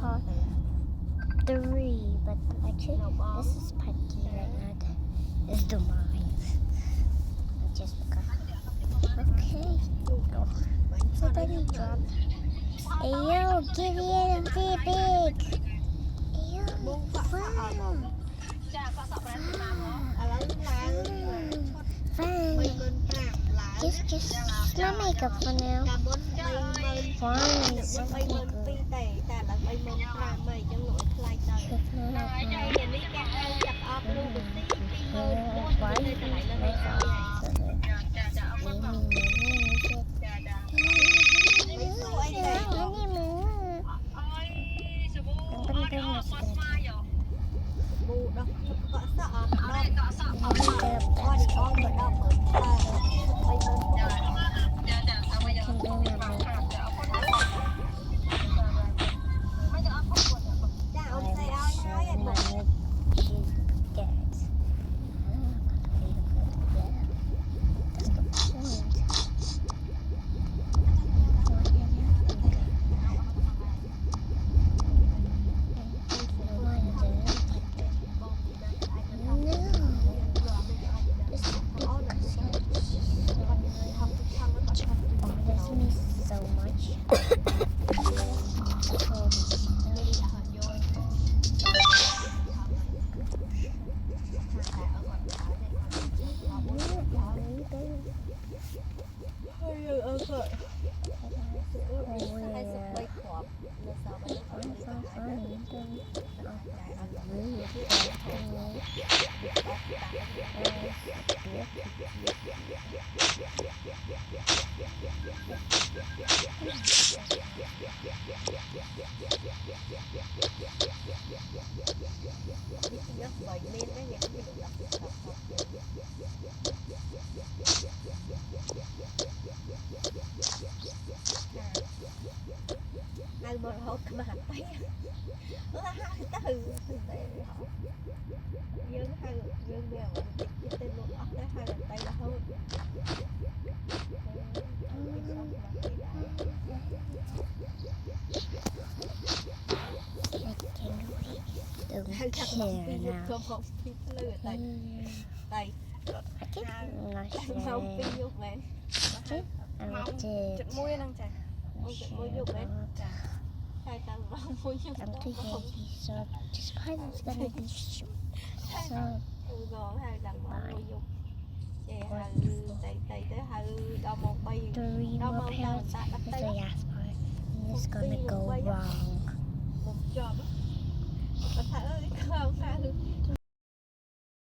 part 3, but actually this is part 2 right now. Is the mines. I just forgot. Okay. Oh, somebody drop. Ayo, give it a big. Ayo, fun. Just not makeup for now. Fine, it's something good. This part is gonna be short. So three more pounds is the last part. And it's gonna go wrong.